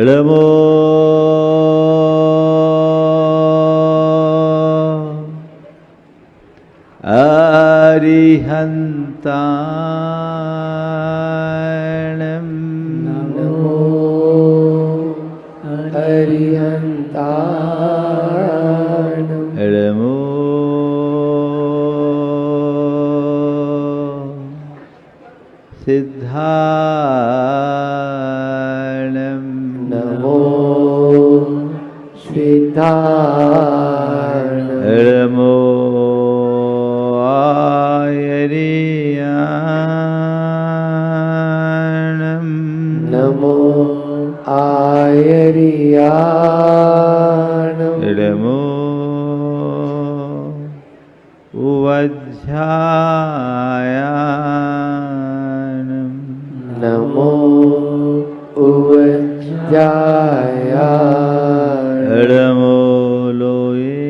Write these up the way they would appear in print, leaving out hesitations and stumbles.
नमो अरिहन्ताणं नमो अरिहन्ताणं नमो सिद्धाणं नमो सिद्धाणं नमो आयर्याणं नमो आयर्याणं नमो उवज्झायाणं नमो उवज्जायाणं नमो लोये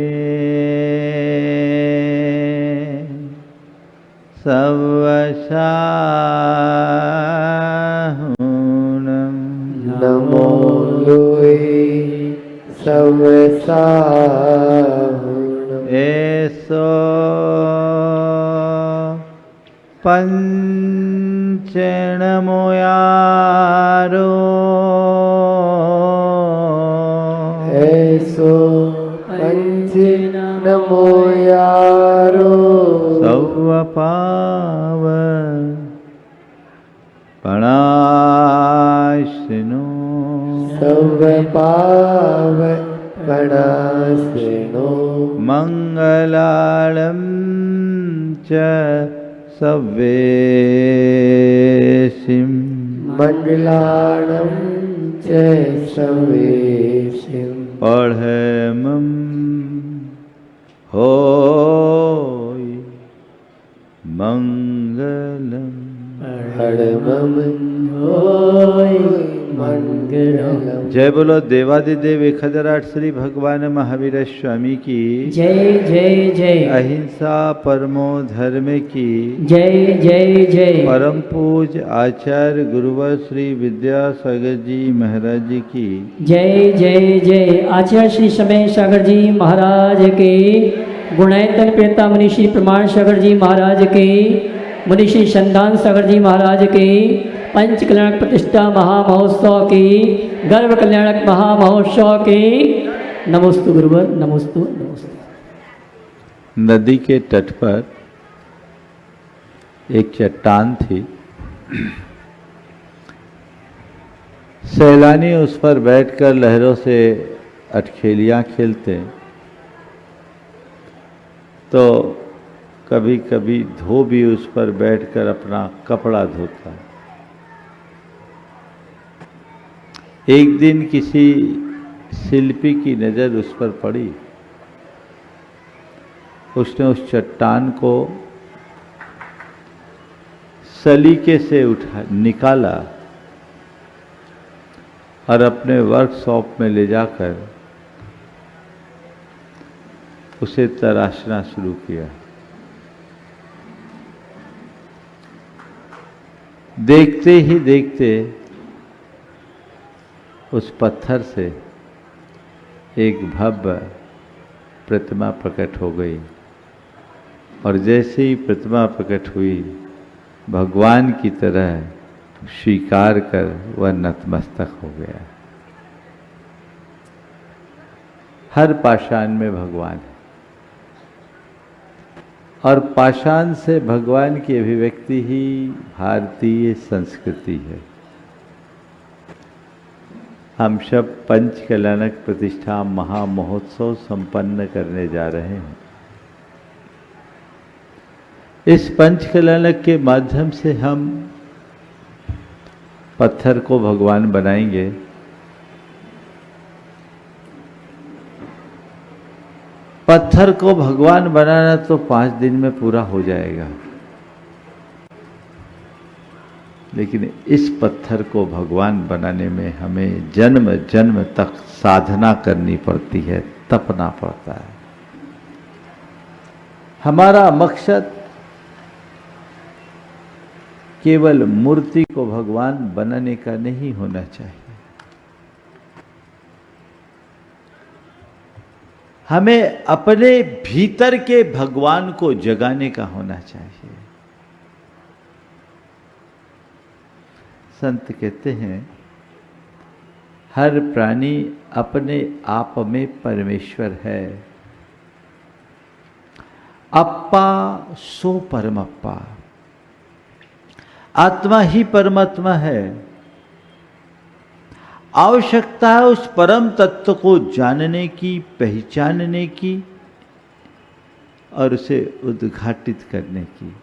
सवशाहुणं नमो लोये सवसाहुणं एषो पञ्चनमोयारो ऐसो पंच नमो यारो सौवपाव पणाशिनो सब पाव पणासिनो मङ्गलालं च सव्येशिं मंगलाणं च सवेशिं पढ़मं होय मंगलम। हरमं होय मंगलम। जय बोलो देवादिदेव 1008 श्री भगवान महावीर स्वामी की जय जय जय। अहिंसा परमो धर्म की जय जय जय। परम पूज आचार्य गुरुवर श्री विद्यासागर जी महाराज जी की जय जय जय। आचार्य श्री समय सागर जी महाराज के, गुणायतन प्रेता मुनि श्री प्रमाण सागर जी महाराज के, मुनि श्री संदान सागर जी महाराज के, पंच कल्याणक प्रतिष्ठा महामहोत्सव की, गर्भ कल्याणक महामहोत्सव के नमोस्तु गुरुवर, नमोस्तु नमोस्तु। नदी के तट पर एक चट्टान थी। सैलानी उस पर बैठकर लहरों से अटखेलियां खेलते, तो कभी कभी धोबी उस पर बैठकर अपना कपड़ा धोता। एक दिन किसी शिल्पी की नज़र उस पर पड़ी। उसने उस चट्टान को सलीके से निकाला और अपने वर्कशॉप में ले जाकर उसे तराशना शुरू किया। देखते ही देखते उस पत्थर से एक भव्य प्रतिमा प्रकट हो गई और जैसे ही प्रतिमा प्रकट हुई, भगवान की तरह स्वीकार कर वह नतमस्तक हो गया। हर पाषाण में भगवान है और पाषाण से भगवान की अभिव्यक्ति ही भारतीय संस्कृति है। हम सब पंच कल्याणक प्रतिष्ठा महामहोत्सव संपन्न करने जा रहे हैं। इस पंच कल्याणक के माध्यम से हम पत्थर को भगवान बनाएंगे। पत्थर को भगवान बनाना तो 5 दिन में पूरा हो जाएगा, लेकिन इस पत्थर को भगवान बनाने में हमें जन्म जन्म तक साधना करनी पड़ती है, तपना पड़ता है। हमारा मकसद केवल मूर्ति को भगवान बनाने का नहीं होना चाहिए। हमें अपने भीतर के भगवान को जगाने का होना चाहिए। संत कहते हैं हर प्राणी अपने आप में परमेश्वर है। अप्पा सो परमप्पा, आत्मा ही परमात्मा है। आवश्यकता है उस परम तत्व को जानने की, पहचानने की और उसे उद्घाटित करने की।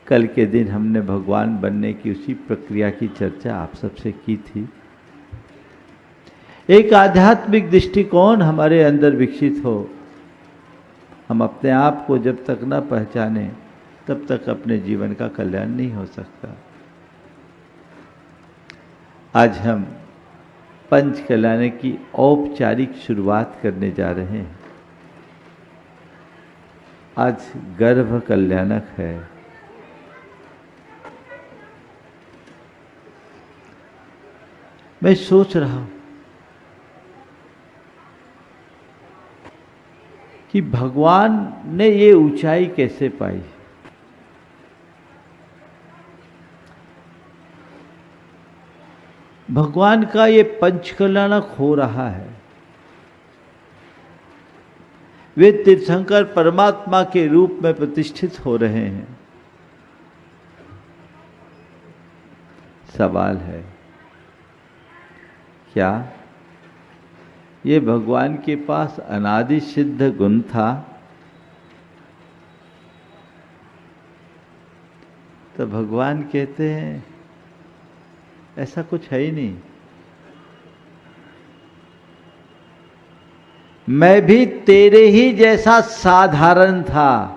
कल के दिन हमने भगवान बनने की उसी प्रक्रिया की चर्चा आप सबसे की थी। एक आध्यात्मिक दृष्टिकोण हमारे अंदर विकसित हो। हम अपने आप को जब तक न पहचाने तब तक अपने जीवन का कल्याण नहीं हो सकता। आज हम पंच कल्याण की औपचारिक शुरुआत करने जा रहे हैं। आज गर्भ कल्याणक है। मैं सोच रहा हूं कि भगवान ने ये ऊंचाई कैसे पाई। भगवान का ये पंचकल्याणक हो रहा है। वे तीर्थंकर परमात्मा के रूप में प्रतिष्ठित हो रहे हैं। सवाल है क्या ये भगवान के पास अनादि सिद्ध गुण था? तो भगवान कहते हैं ऐसा कुछ है ही नहीं। मैं भी तेरे ही जैसा साधारण था।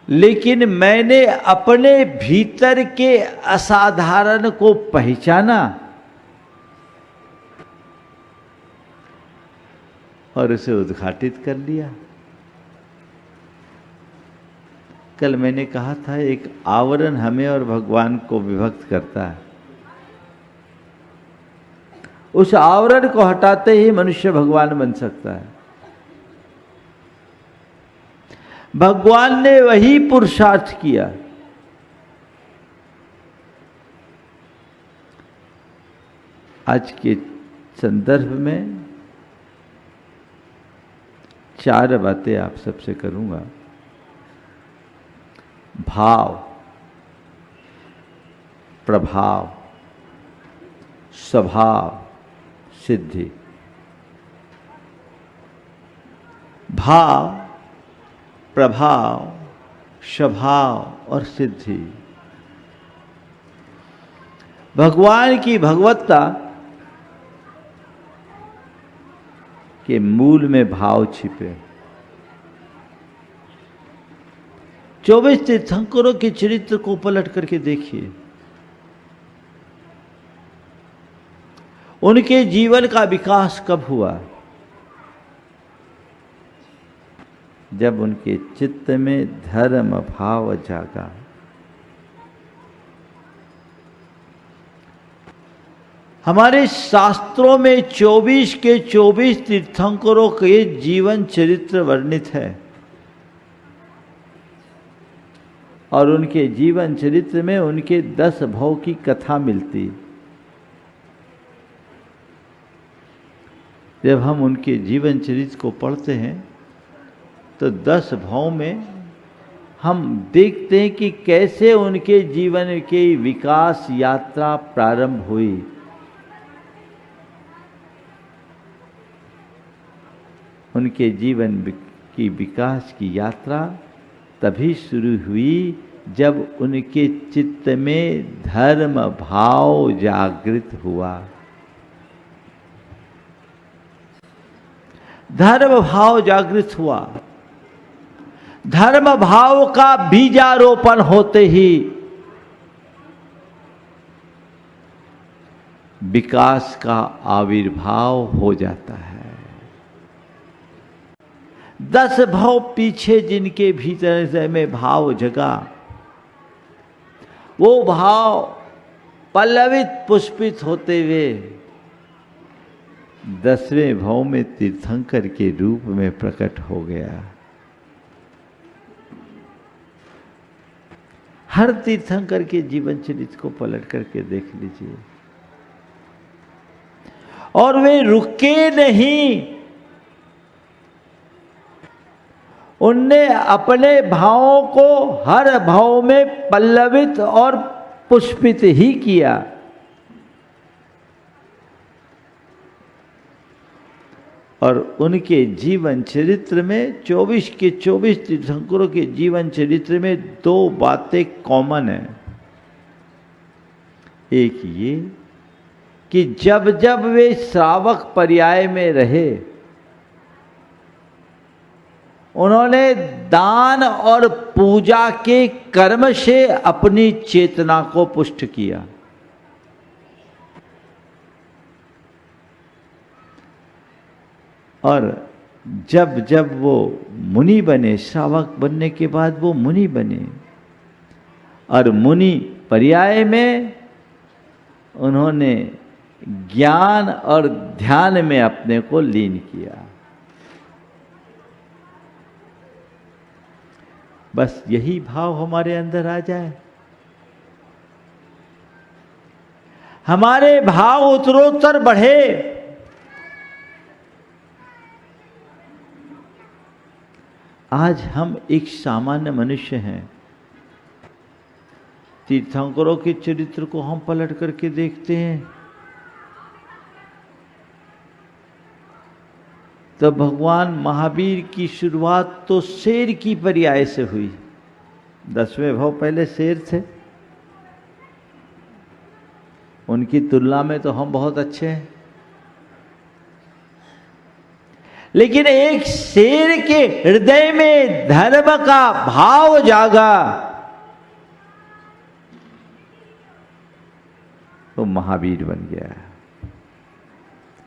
लेकिन मैंने अपने भीतर के असाधारण को पहचाना और उसे उद्घाटित कर लिया। कल मैंने कहा था एक आवरण हमें और भगवान को विभक्त करता है। उस आवरण को हटाते ही मनुष्य भगवान बन सकता है। भगवान ने वही पुरुषार्थ किया। आज के संदर्भ में 4 बातें आप सबसे करूंगा। भाव, प्रभाव, स्वभाव, सिद्धि। भाव, प्रभाव, स्वभाव और सिद्धि। भगवान की भगवत्ता के मूल में भाव छिपे। 24 तीर्थंकरों के चरित्र को पलट करके देखिए। उनके जीवन का विकास कब हुआ? जब उनके चित्त में धर्म भाव जागा। हमारे शास्त्रों में 24 के 24 तीर्थंकरों के जीवन चरित्र वर्णित है और उनके जीवन चरित्र में उनके 10 भव की कथा मिलती। जब हम उनके जीवन चरित्र को पढ़ते हैं तो 10 भव में हम देखते हैं कि कैसे उनके जीवन की विकास यात्रा प्रारंभ हुई। उनके जीवन की विकास की यात्रा तभी शुरू हुई जब उनके चित्त में धर्म भाव जागृत हुआ। धर्म भाव जागृत हुआ। धर्म भाव का बीजारोपण होते ही विकास का आविर्भाव हो जाता है। 10 भाव पीछे जिनके भीतर में भाव जगा, वो भाव पल्लवित पुष्पित होते हुए 10वें भाव में तीर्थंकर के रूप में प्रकट हो गया। हर तीर्थंकर के जीवन चरित्र को पलट करके देख लीजिए, और वे रुके नहीं। उनने अपने भावों को हर भाव में पल्लवित और पुष्पित ही किया। और उनके जीवन चरित्र में 24 के 24 तीर्थंकरों के जीवन चरित्र में 2 बातें कॉमन हैं। एक ये कि जब जब वे श्रावक पर्याय में रहे, उन्होंने दान और पूजा के कर्म से अपनी चेतना को पुष्ट किया। और जब जब वो मुनि बने, श्रावक बनने के बाद वो मुनि बने, और मुनि पर्याय में उन्होंने ज्ञान और ध्यान में अपने को लीन किया। बस यही भाव हमारे अंदर आ जाए, हमारे भाव उत्तरोत्तर बढ़े। आज हम एक सामान्य मनुष्य हैं। तीर्थंकरों के चरित्र को हम पलट करके देखते हैं तो भगवान महावीर की शुरुआत तो शेर की पर्याय से हुई। 10वें भाव पहले शेर थे, उनकी तुलना में तो हम बहुत अच्छे हैं। लेकिन एक शेर के हृदय में धर्म का भाव जागा तो महावीर बन गया।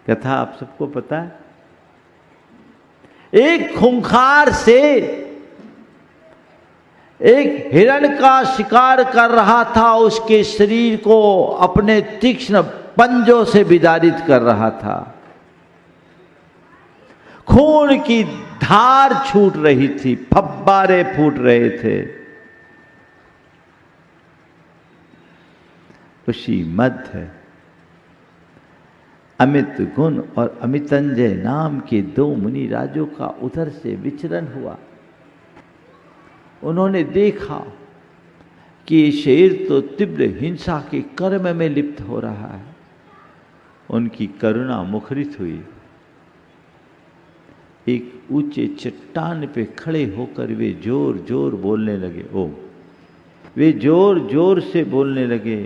कथा आप सबको पता है। एक खूंखार शेर एक हिरण का शिकार कर रहा था, उसके शरीर को अपने तीक्ष्ण पंजों से विदारित कर रहा था। खून की धार छूट रही थी, फव्वारे फूट रहे थे। उसी मध्य अमित गुण और अमितंजय नाम के 2 मुनि राजों का उधर से विचरण हुआ। उन्होंने देखा कि ये शेर तो तीव्र हिंसा के कर्म में लिप्त हो रहा है। उनकी करुणा मुखरित हुई। एक ऊंचे चट्टान पे खड़े होकर वे जोर जोर बोलने लगे। वे जोर जोर से बोलने लगे,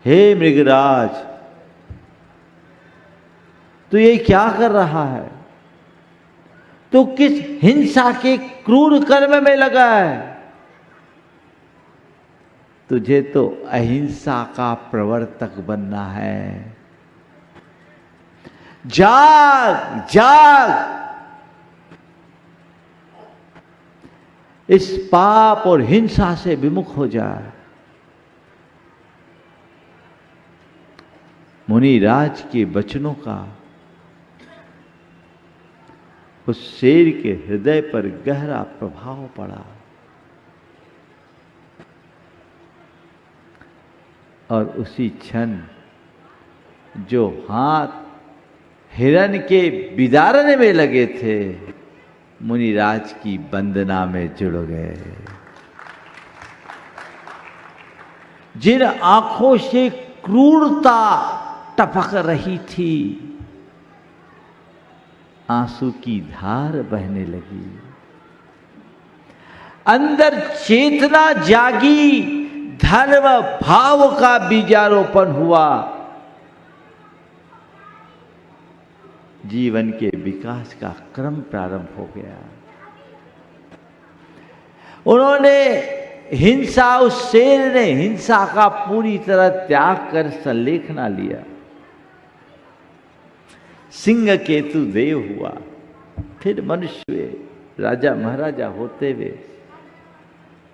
हे मृगराज, तो ये क्या कर रहा है? तो किस हिंसा के क्रूर कर्म में लगा है? तुझे तो अहिंसा का प्रवर्तक बनना है। जाग जाग, इस पाप और हिंसा से विमुख हो जाए। मुनिराज के वचनों का उस शेर के हृदय पर गहरा प्रभाव पड़ा और उसी क्षण जो हाथ हिरण के विदारने में लगे थे, मुनिराज की वंदना में जुड़ गए। जिन आंखों से क्रूरता टपक रही थी, आंसू की धार बहने लगी। अंदर चेतना जागी, धर्म भाव का बीजारोपण हुआ। जीवन के विकास का क्रम प्रारंभ हो गया। उन्होंने हिंसा, उस शेर ने हिंसा का पूरी तरह त्याग कर संलेखना लिया। सिंह केतु देव हुआ, फिर मनुष्य हुए, राजा महाराजा होते हुए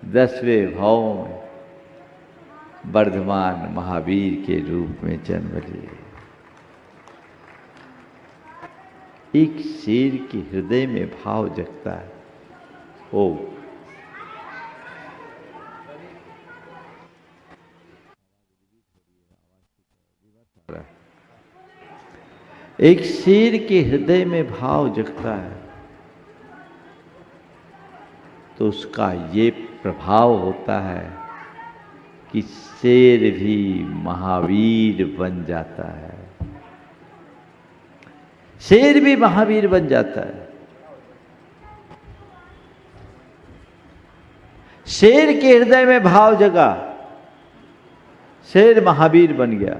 10वें भाव में वर्धमान महावीर के रूप में जन्म लिए। एक शेर के हृदय में भाव जगता है, ओ एक शेर के हृदय में भाव जगता है तो उसका ये प्रभाव होता है कि शेर भी महावीर बन जाता है। शेर भी महावीर बन जाता है। शेर के हृदय में भाव जगा, शेर महावीर बन गया।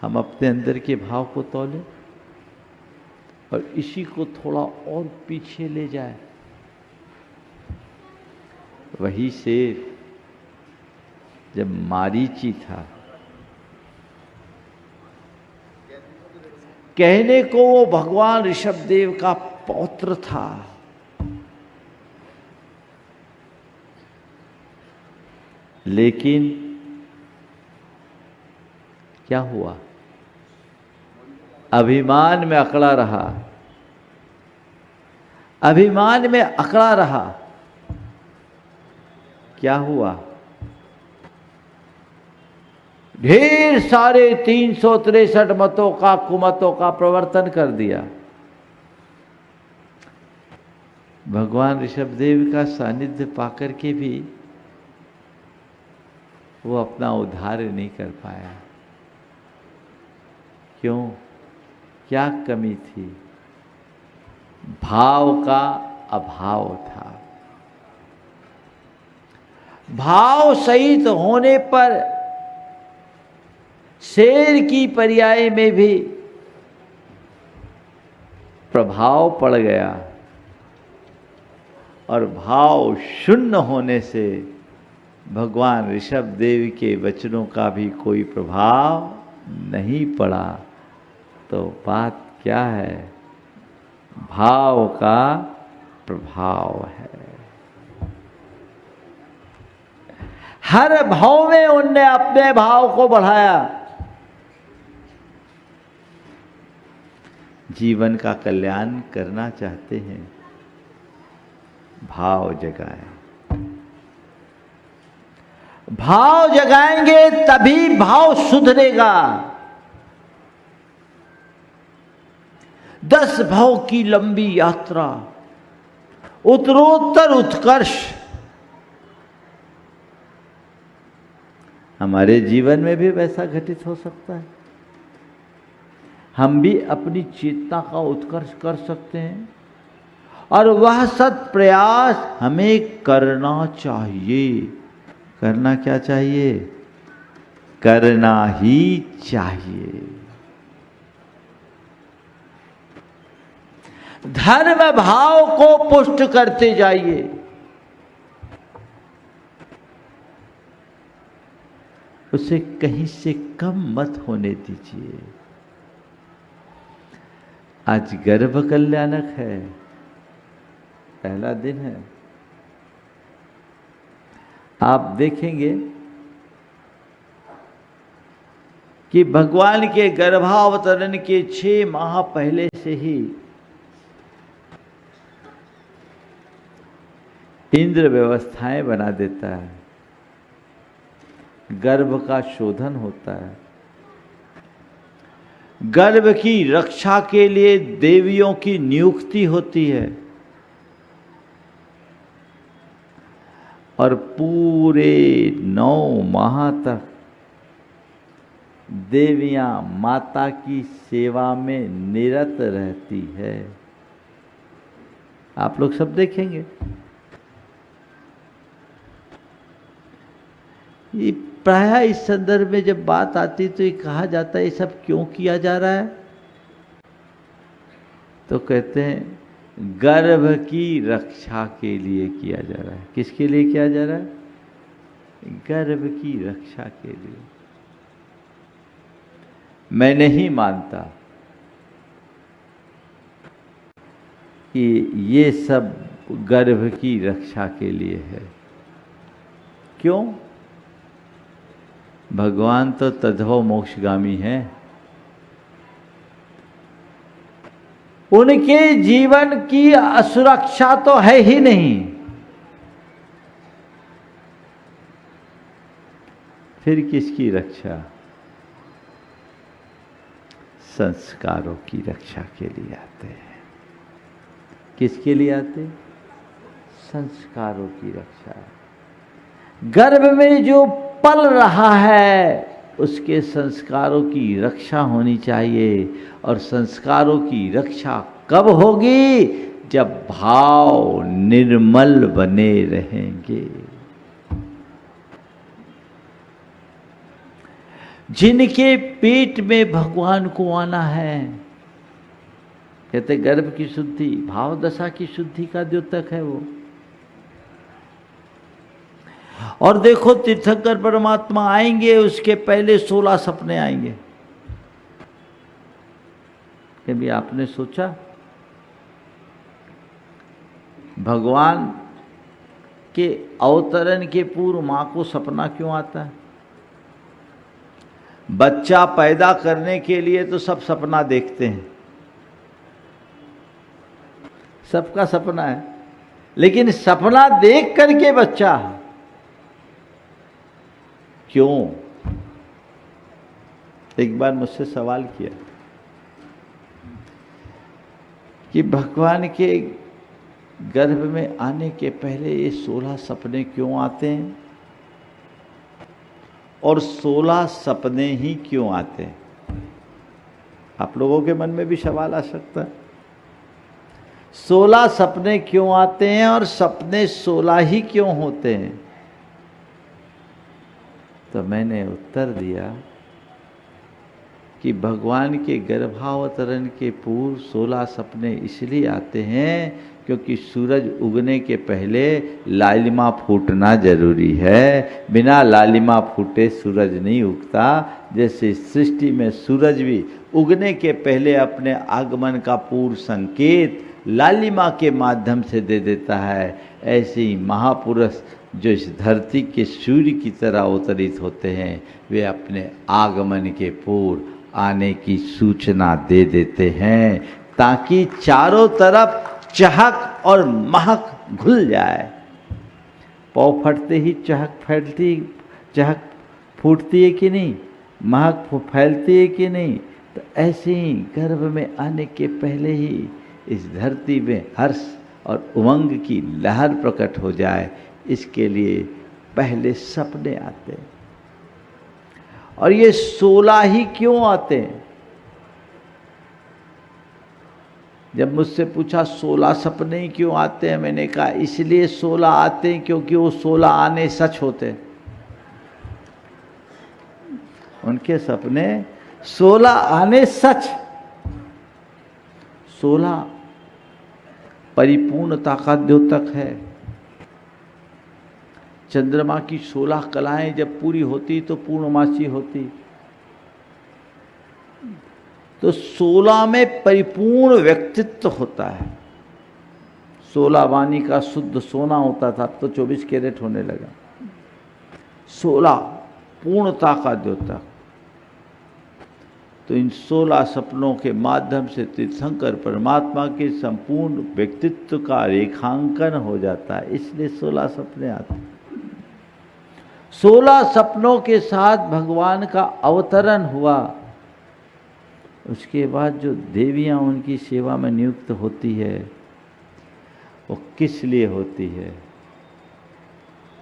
हम अपने अंदर के भाव को तौलें और इसी को थोड़ा और पीछे ले जाए। वही शेर जब मारीची था, कहने को वो भगवान ऋषभदेव का पौत्र था, लेकिन क्या हुआ? अभिमान में अकड़ा रहा, अभिमान में अकड़ा रहा। क्या हुआ? ढेर सारे 363 मतों का, कुमतों का प्रवर्तन कर दिया। भगवान ऋषभदेव का सानिध्य पाकर के भी वो अपना उद्धार नहीं कर पाया। क्यों? क्या कमी थी? भाव का अभाव था। भाव सहित होने पर शेर की पर्याय में भी प्रभाव पड़ गया और भाव शून्य होने से भगवान ऋषभदेव के वचनों का भी कोई प्रभाव नहीं पड़ा। तो बात क्या है? भाव का प्रभाव है। हर भाव में उनने अपने भाव को बढ़ाया। जीवन का कल्याण करना चाहते हैं, भाव जगाएं। भाव जगाएंगे तभी भाव सुधरेगा। 10 भाव की लंबी यात्रा, उत्तरोत्तर उत्कर्ष हमारे जीवन में भी वैसा घटित हो सकता है। हम भी अपनी चेतना का उत्कर्ष कर सकते हैं और वह सत प्रयास हमें करना चाहिए। करना क्या चाहिए? करना ही चाहिए। धर्म भाव को पुष्ट करते जाइए। उसे कहीं से कम मत होने दीजिए। आज गर्भ कल्याणक है, पहला दिन है। आप देखेंगे कि भगवान के गर्भावतरण के 6 माह पहले से ही इंद्र व्यवस्थाएं बना देता है। गर्भ का शोधन होता है। गर्भ की रक्षा के लिए देवियों की नियुक्ति होती है और पूरे 9 माह तक देवियां माता की सेवा में निरत रहती है। आप लोग सब देखेंगे। ये प्रायः इस संदर्भ में जब बात आती तो ये कहा जाता है ये सब क्यों किया जा रहा है? तो कहते हैं गर्भ की रक्षा के लिए किया जा रहा है। किसके लिए किया जा रहा है? गर्भ की रक्षा के लिए। मैं नहीं मानता कि ये सब गर्भ की रक्षा के लिए है। क्यों? भगवान तो तद्भव मोक्षगामी है, उनके जीवन की असुरक्षा तो है ही नहीं, फिर किसकी रक्षा? संस्कारों की रक्षा के लिए आते हैं। किसके लिए आते? संस्कारों की रक्षा। गर्भ में जो पल रहा है उसके संस्कारों की रक्षा होनी चाहिए, और संस्कारों की रक्षा कब होगी? जब भाव निर्मल बने रहेंगे। जिनके पेट में भगवान को आना है, कहते गर्भ की शुद्धि, भाव दशा की शुद्धि का द्योतक है वो। और देखो तीर्थंकर परमात्मा आएंगे, उसके पहले 16 सपने आएंगे। कभी आपने सोचा भगवान के अवतरण के पूर्व मां को सपना क्यों आता है? बच्चा पैदा करने के लिए तो सब सपना देखते हैं, सबका सपना है, लेकिन सपना देख करके बच्चा क्यों? एक बार मुझसे सवाल किया कि भगवान के गर्भ में आने के पहले ये 16 सपने क्यों आते हैं, और 16 सपने ही क्यों आते हैं? आप लोगों के मन में भी सवाल आ सकता है, 16 सपने क्यों आते हैं और सपने 16 ही क्यों होते हैं? तो मैंने उत्तर दिया कि भगवान के गर्भावतरण के पूर्व 16 सपने इसलिए आते हैं क्योंकि सूरज उगने के पहले लालिमा फूटना जरूरी है। बिना लालिमा फूटे सूरज नहीं उगता। जैसे सृष्टि में सूरज भी उगने के पहले अपने आगमन का पूर्व संकेत लालिमा के माध्यम से दे देता है, ऐसे ही महापुरुष जो इस धरती के सूर्य की तरह अवतरित होते हैं, वे अपने आगमन के पूर्व आने की सूचना दे देते हैं, ताकि चारों तरफ चहक और महक घुल जाए। पौ फटते ही चहक फूटती है कि नहीं, महक फैलती है कि नहीं? तो ऐसे ही गर्भ में आने के पहले ही इस धरती में हर्ष और उमंग की लहर प्रकट हो जाए, इसके लिए पहले सपने आते हैं। और ये 16 ही क्यों आते हैं? जब मुझसे पूछा 16 सपने ही क्यों आते हैं, मैंने कहा इसलिए 16 आते हैं क्योंकि वो 16 आने सच होते हैं। उनके सपने 16 आने सच, 16 परिपूर्णता का द्योतक है। चंद्रमा की 16 कलाएं जब पूरी होती तो पूर्णमासी होती, तो 16 में परिपूर्ण व्यक्तित्व होता है। 16 वाणी का शुद्ध सोना होता था, अब तो 24 कैरेट होने लगा। 16 पूर्णता का द्योतक। तो इन 16 सपनों के माध्यम से तीर्थंकर परमात्मा के संपूर्ण व्यक्तित्व का रेखांकन हो जाता है, इसलिए 16 सपने आते हैं। 16 सपनों के साथ भगवान का अवतरण हुआ। उसके बाद जो देवियां उनकी सेवा में नियुक्त होती है, वो किस लिए होती है?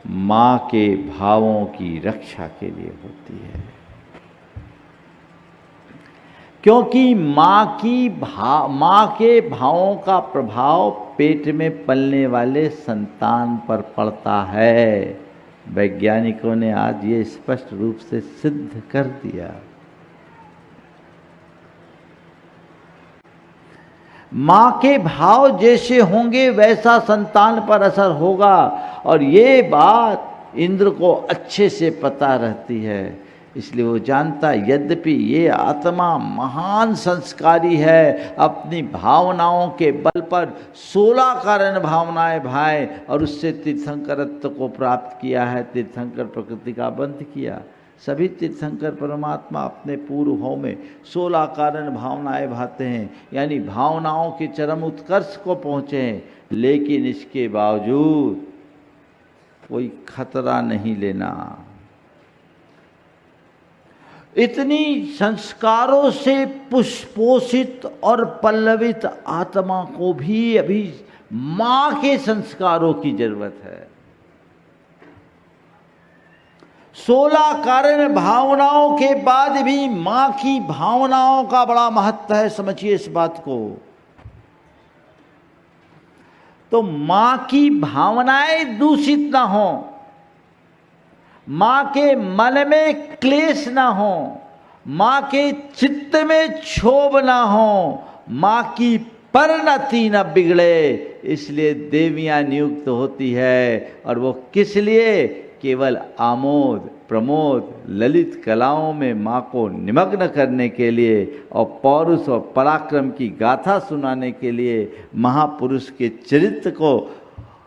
माँ के भावों की रक्षा के लिए होती है। क्योंकि माँ के भावों का प्रभाव पेट में पलने वाले संतान पर पड़ता है। वैज्ञानिकों ने आज ये स्पष्ट रूप से सिद्ध कर दिया। माँ के भाव जैसे होंगे वैसा संतान पर असर होगा, और ये बात इंद्र को अच्छे से पता रहती है। इसलिए वो जानता यद्यपि ये आत्मा महान संस्कारी है, अपनी भावनाओं के बल पर 16 कारण भावनाएं भाए और उससे तीर्थंकरत्व को प्राप्त किया है, तीर्थंकर प्रकृति का बंध किया। सभी तीर्थंकर परमात्मा अपने पूर्व भाव में 16 कारण भावनाएं भाते हैं, यानी भावनाओं के चरम उत्कर्ष को पहुँचे हैं, लेकिन इसके बावजूद कोई खतरा नहीं लेना। इतनी संस्कारों से पुष्पोषित और पल्लवित आत्मा को भी अभी मां के संस्कारों की जरूरत है। 16 कारण भावनाओं के बाद भी मां की भावनाओं का बड़ा महत्व है, समझिए इस बात को। तो मां की भावनाएं दूषित ना हो, मां के मन में क्लेश ना हो, मां के चित्त में क्षोभ ना हो, मां की परिणति न बिगड़े, इसलिए देवियां नियुक्त होती है। और वो किस लिए? केवल आमोद प्रमोद ललित कलाओं में मां को निमग्न करने के लिए और पौरुष और पराक्रम की गाथा सुनाने के लिए, महापुरुष के चरित्र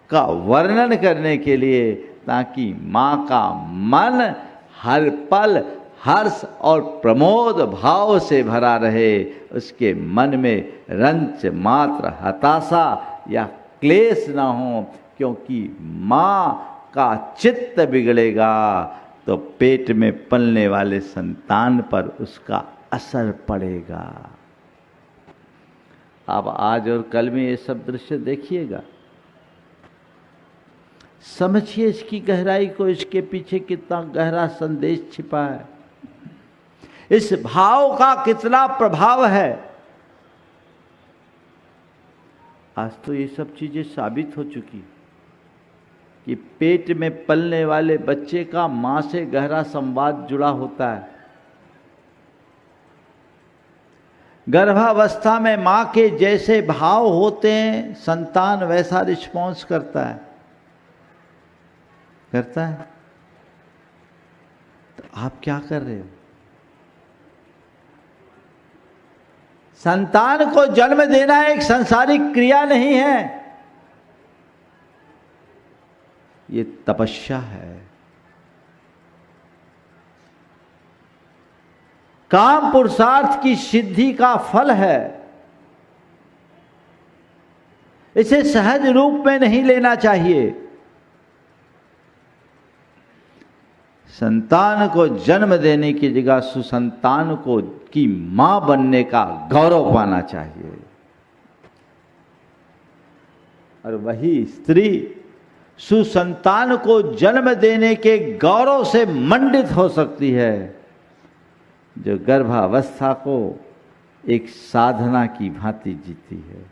का वर्णन करने के लिए, ताकि मां का मन हर पल हर्ष और प्रमोद भाव से भरा रहे, उसके मन में रंच मात्र हताशा या क्लेश ना हो। क्योंकि मां का चित्त बिगड़ेगा तो पेट में पलने वाले संतान पर उसका असर पड़ेगा। अब आज और कल में ये सब दृश्य देखिएगा, समझिए इसकी गहराई को, इसके पीछे कितना गहरा संदेश छिपा है, इस भाव का कितना प्रभाव है। आज तो ये सब चीजें साबित हो चुकी कि पेट में पलने वाले बच्चे का मां से गहरा संवाद जुड़ा होता है। गर्भावस्था में मां के जैसे भाव होते हैं, संतान वैसा रिस्पॉन्स करता है। तो आप क्या कर रहे हो? संतान को जन्म देना एक सांसारिक क्रिया नहीं है, ये तपस्या है। काम पुरुषार्थ की सिद्धि का फल है। इसे सहज रूप में नहीं लेना चाहिए। संतान को जन्म देने की जगह सुसंतान को की मां बनने का गौरव पाना चाहिए। और वही स्त्री सुसंतान को जन्म देने के गौरव से मंडित हो सकती है, जो गर्भावस्था को एक साधना की भांति जीती है।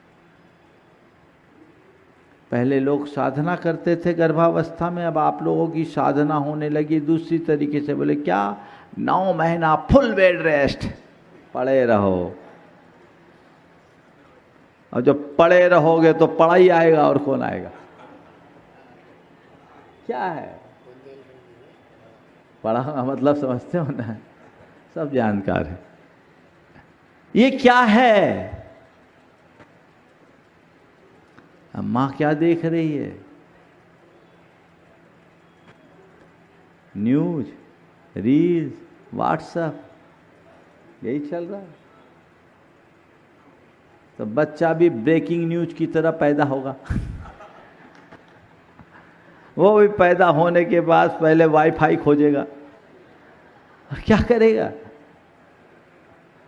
पहले लोग साधना करते थे गर्भावस्था में, अब आप लोगों की साधना होने लगी दूसरी तरीके से। बोले क्या? 9 महीना फुल बेड रेस्ट, पड़े रहो। और जब पड़े रहोगे तो पड़ा ही आएगा, और कौन आएगा? क्या है पढ़ा का मतलब? समझते हो ना, सब जानकार है। ये क्या है? अब मां क्या देख रही है? न्यूज, रील्स, व्हाट्सएप, यही चल रहा है। तो बच्चा भी ब्रेकिंग न्यूज की तरह पैदा होगा। वो भी पैदा होने के बाद पहले वाईफाई खोजेगा और क्या करेगा?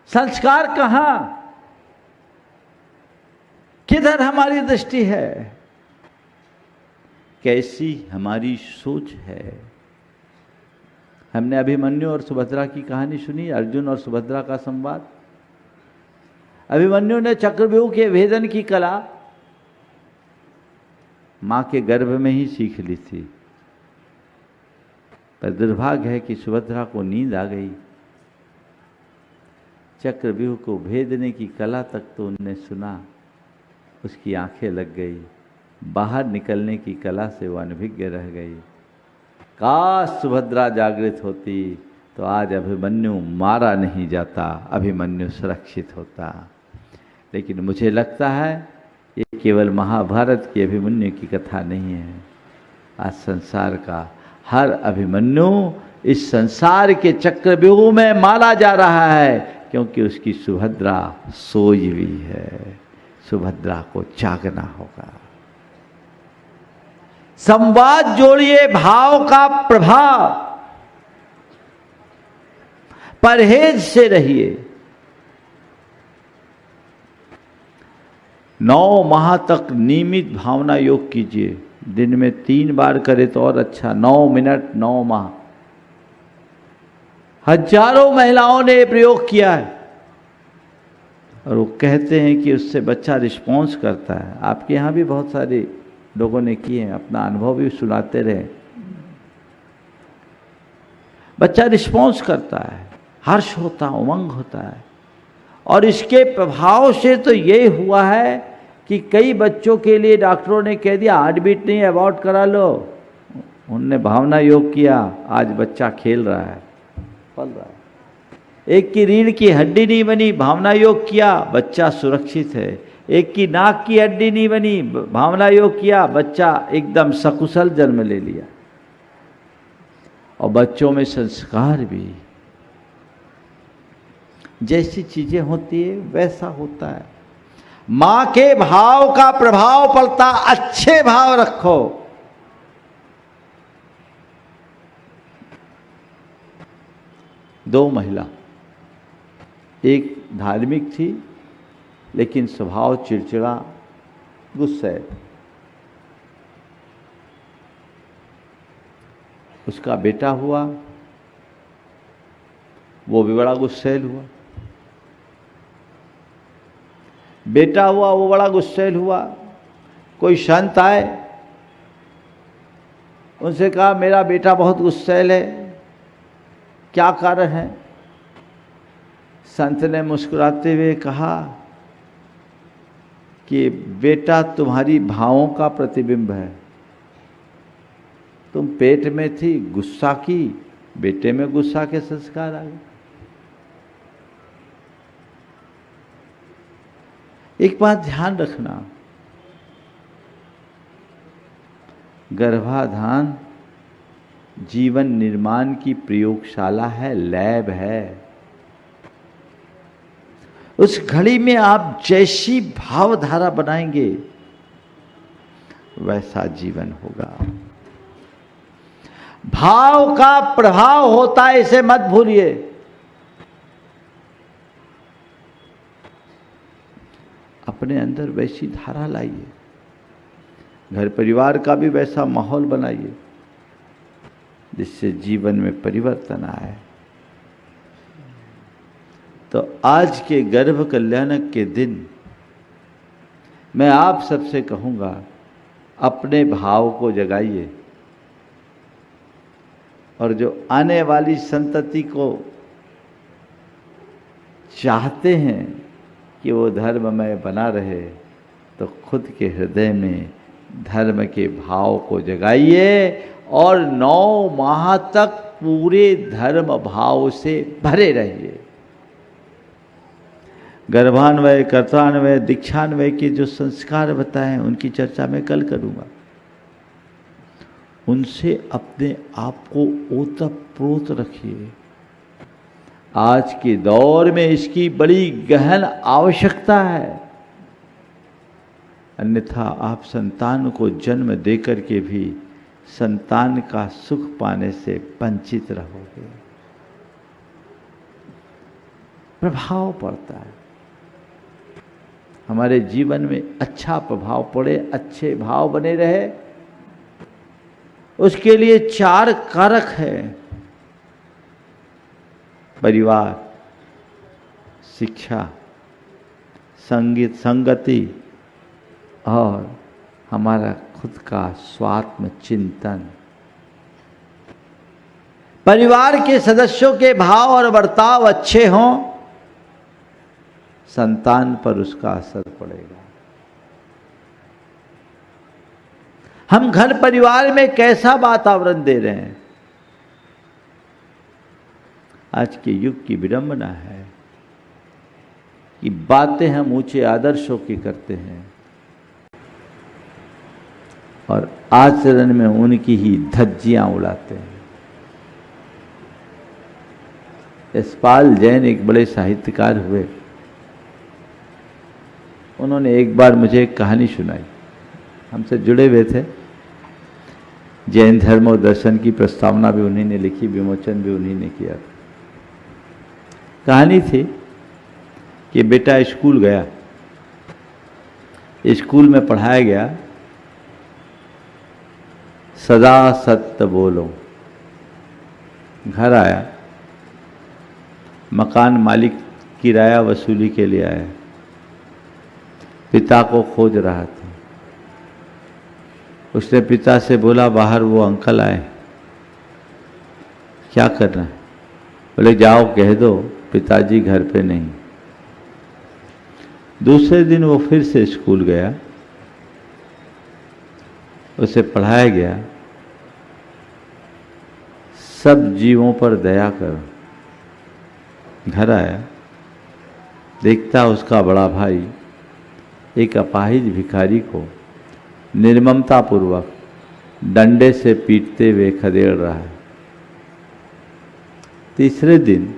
संस्कार कहां? किधर हमारी दृष्टि है? कैसी हमारी सोच है? हमने अभिमन्यु और सुभद्रा की कहानी सुनी, अर्जुन और सुभद्रा का संवाद। अभिमन्यु ने चक्रव्यूह के भेदन की कला मां के गर्भ में ही सीख ली थी, पर दुर्भाग्य है कि सुभद्रा को नींद आ गई। चक्रव्यूह को भेदने की कला तक तो उनने सुना, उसकी आंखें लग गई, बाहर निकलने की कला से वो अनभिज्ञ रह गई। काश सुभद्रा जागृत होती तो आज अभिमन्यु मारा नहीं जाता, अभिमन्यु सुरक्षित होता। लेकिन मुझे लगता है ये केवल महाभारत की अभिमन्यु की कथा नहीं है। आज संसार का हर अभिमन्यु इस संसार के चक्रव्यूह में मारा जा रहा है, क्योंकि उसकी सुभद्रा सोई हुई है। सुभद्रा को जागना होगा। संवाद जोड़िए भाव का प्रभाव, परहेज से रहिए। 9 माह तक नियमित भावना योग कीजिए। दिन में 3 बार करे तो और अच्छा। 9 मिनट 9 माह। हजारों महिलाओं ने प्रयोग किया है और वो कहते हैं कि उससे बच्चा रिस्पॉन्स करता है। आपके यहाँ भी बहुत सारे लोगों ने किए हैं, अपना अनुभव भी सुनाते रहे। बच्चा रिस्पॉन्स करता है, हर्ष होता, उमंग होता है। और इसके प्रभाव से तो ये हुआ है कि कई बच्चों के लिए डॉक्टरों ने कह दिया हार्ट बीट नहीं, अबॉर्ट करा लो। उनने भावना योग किया, आज बच्चा खेल रहा है, पल रहा है। एक की रीढ़ की हड्डी नहीं बनी, भावना योग किया, बच्चा सुरक्षित है। एक की नाक की हड्डी नहीं बनी, भावना योग किया, बच्चा एकदम सकुशल जन्म ले लिया। और बच्चों में संस्कार भी, जैसी चीजें होती है वैसा होता है। मां के भाव का प्रभाव पड़ता, अच्छे भाव रखो। दो महिला, एक धार्मिक थी लेकिन स्वभाव चिड़चिड़ा, गुस्सैल। उसका बेटा हुआ, वो भी बड़ा गुस्सैल हुआ। बेटा हुआ, वो बड़ा गुस्सैल हुआ। कोई संत आए, उनसे कहा मेरा बेटा बहुत गुस्सैल है, क्या कारण है? संत ने मुस्कुराते हुए कहा कि बेटा तुम्हारी भावों का प्रतिबिंब है। तुम पेट में थी, गुस्सा की, बेटे में गुस्सा के संस्कार आ गए। एक बात ध्यान रखना, गर्भाधान जीवन निर्माण की प्रयोगशाला है, लैब है। उस घड़ी में आप जैसी भावधारा बनाएंगे वैसा जीवन होगा। भाव का प्रभाव होता है, इसे मत भूलिए। अपने अंदर वैसी धारा लाइए, घर परिवार का भी वैसा माहौल बनाइए जिससे जीवन में परिवर्तन आए। तो आज के गर्भ कल्याणक के दिन मैं आप सबसे कहूँगा, अपने भाव को जगाइए और जो आने वाली संतति को चाहते हैं कि वो धर्ममय बना रहे, तो खुद के हृदय में धर्म के भाव को जगाइए और 9 माह तक पूरे धर्म भाव से भरे रहिए। गर्भान्वय, कर्तान्वय, दीक्षान्वय के जो संस्कार बताएं उनकी चर्चा मैं कल करूँगा। उनसे अपने आप को ओतप्रोत रखिए। आज के दौर में इसकी बड़ी गहन आवश्यकता है, अन्यथा आप संतान को जन्म देकर के भी संतान का सुख पाने से वंचित रहोगे। प्रभाव पड़ता है, हमारे जीवन में अच्छा प्रभाव पड़े, अच्छे भाव बने रहे, उसके लिए 4 कारक हैं: परिवार, शिक्षा, संगीत, संगति और हमारा खुद का स्वात्म चिंतन। परिवार के सदस्यों के भाव और बर्ताव अच्छे हों, संतान पर उसका असर पड़ेगा। हम घर परिवार में कैसा वातावरण दे रहे हैं? आज के युग की विडंबना है कि बातें हम ऊंचे आदर्शों की करते हैं और आचरण में उनकी ही धज्जियां उड़ाते हैं। यशपाल जैन एक बड़े साहित्यकार हुए। उन्होंने एक बार मुझे एक कहानी सुनाई। हमसे जुड़े हुए थे। जैन धर्म और दर्शन की प्रस्तावना भी उन्हीं ने लिखी, विमोचन भी उन्हीं ने किया। कहानी थी कि बेटा स्कूल गया, स्कूल में पढ़ाया गया सदा सत्य बोलो। घर आया, मकान मालिक किराया वसूली के लिए आया, पिता को खोज रहा था। उसने पिता से बोला, बाहर वो अंकल आए, क्या करना है? बोले जाओ कह दो पिताजी घर पे नहीं। दूसरे दिन वो फिर से स्कूल गया, उसे पढ़ाया गया सब जीवों पर दया करो। घर आया, देखता उसका बड़ा भाई एक अपाहिज भिखारी को निर्ममता पूर्वक डंडे से पीटते हुए खदेड़ रहा है। तीसरे दिन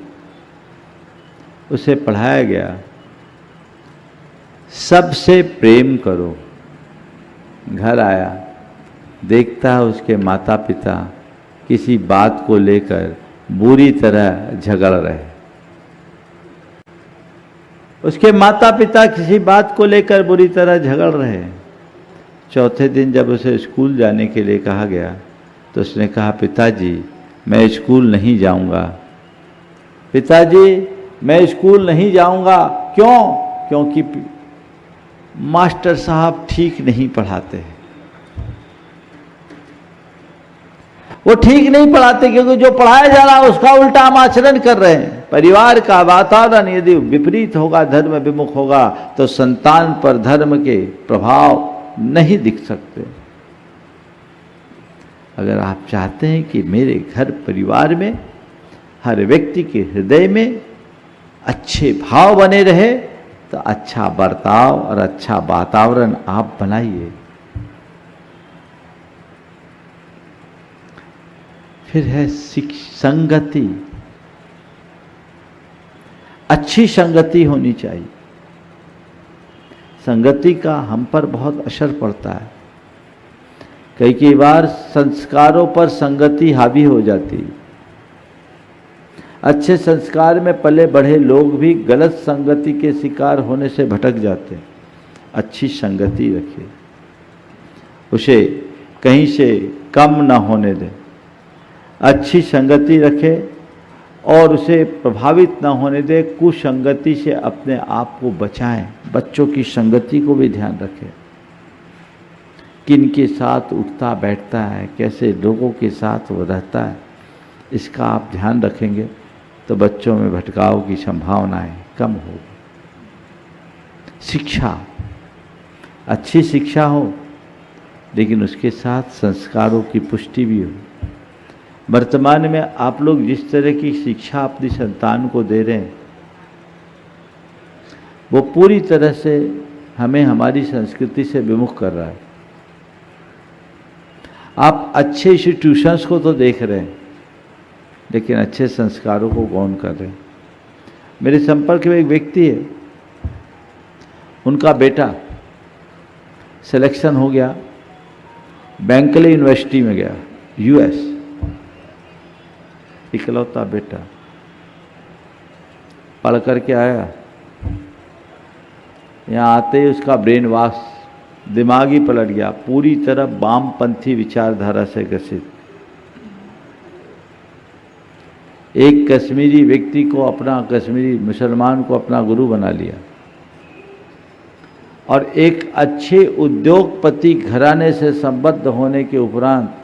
उसे पढ़ाया गया सबसे प्रेम करो। घर आया, देखता है उसके माता पिता किसी बात को लेकर बुरी तरह झगड़ रहे। उसके माता पिता किसी बात को लेकर बुरी तरह झगड़ रहे हैं। चौथे दिन जब उसे स्कूल जाने के लिए कहा गया तो उसने कहा, पिताजी मैं स्कूल नहीं जाऊंगा। पिताजी मैं स्कूल नहीं जाऊंगा। क्यों? क्योंकि मास्टर साहब ठीक नहीं पढ़ाते हैं। वो ठीक नहीं पढ़ाते क्योंकि जो पढ़ाया जा रहा है उसका उल्टा हम आचरण कर रहे हैं। परिवार का वातावरण यदि विपरीत होगा, धर्म विमुख होगा, तो संतान पर धर्म के प्रभाव नहीं दिख सकते। अगर आप चाहते हैं कि मेरे घर परिवार में हर व्यक्ति के हृदय में अच्छे भाव बने रहे तो अच्छा बर्ताव और अच्छा वातावरण आप बनाइए। फिर है संगति। अच्छी संगति होनी चाहिए। संगति का हम पर बहुत असर पड़ता है। कई बार संस्कारों पर संगति हावी हो जाती है। अच्छे संस्कार में पले बढ़े लोग भी गलत संगति के शिकार होने से भटक जाते हैं। अच्छी संगति रखिए, उसे कहीं से कम ना होने दें। अच्छी संगति रखे और उसे प्रभावित ना होने दे। कुसंगति से अपने आप को बचाएं। बच्चों की संगति को भी ध्यान रखें, किन के साथ उठता बैठता है, कैसे लोगों के साथ वो रहता है, इसका आप ध्यान रखेंगे तो बच्चों में भटकाव की संभावनाएं कम होगी। शिक्षा, अच्छी शिक्षा हो लेकिन उसके साथ संस्कारों की पुष्टि भी हो। वर्तमान में आप लोग जिस तरह की शिक्षा अपनी संतान को दे रहे हैं वो पूरी तरह से हमें हमारी संस्कृति से विमुख कर रहा है। आप अच्छे इंस्टीट्यूशंस को तो देख रहे हैं लेकिन अच्छे संस्कारों को गौण कर रहे हैं। मेरे संपर्क में एक व्यक्ति है, उनका बेटा सिलेक्शन हो गया, बैंकले यूनिवर्सिटी में गया, यूएस। इकलौता बेटा पढ़ करके आया, यहाँ आते ही उसका ब्रेन वॉश, दिमाग ही पलट गया, पूरी तरह वामपंथी विचारधारा से ग्रसित। एक कश्मीरी व्यक्ति को अपना, कश्मीरी मुसलमान को अपना गुरु बना लिया और एक अच्छे उद्योगपति घराने से संबद्ध होने के उपरांत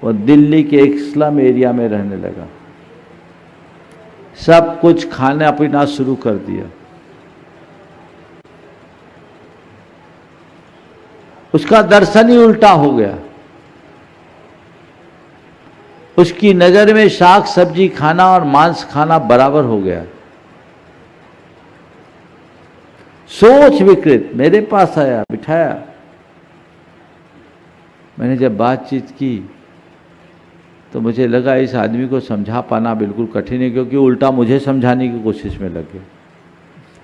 वो दिल्ली के एक स्लम एरिया में रहने लगा। सब कुछ खाना पीना शुरू कर दिया। उसका दर्शन ही उल्टा हो गया। उसकी नजर में शाक सब्जी खाना और मांस खाना बराबर हो गया। सोच विकृत मेरे पास आया, बिठाया। मैंने जब बातचीत की तो मुझे लगा इस आदमी को समझा पाना बिल्कुल कठिन है, क्योंकि उल्टा मुझे समझाने की कोशिश में लग गया,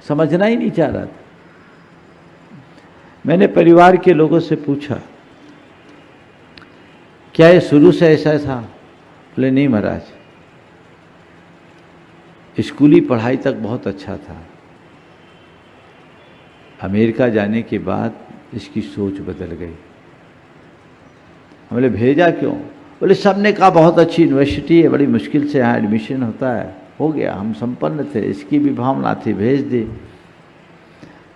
समझना ही नहीं चाह रहा था। मैंने परिवार के लोगों से पूछा, क्या ये शुरू से ऐसा था? बोले नहीं महाराज, स्कूली पढ़ाई तक बहुत अच्छा था, अमेरिका जाने के बाद इसकी सोच बदल गई। हमने भेजा क्यों? बोले सबने कहा बहुत अच्छी यूनिवर्सिटी है, बड़ी मुश्किल से यहाँ एडमिशन होता है। हो गया, हम संपन्न थे, इसकी भी भावना थी, भेज दी।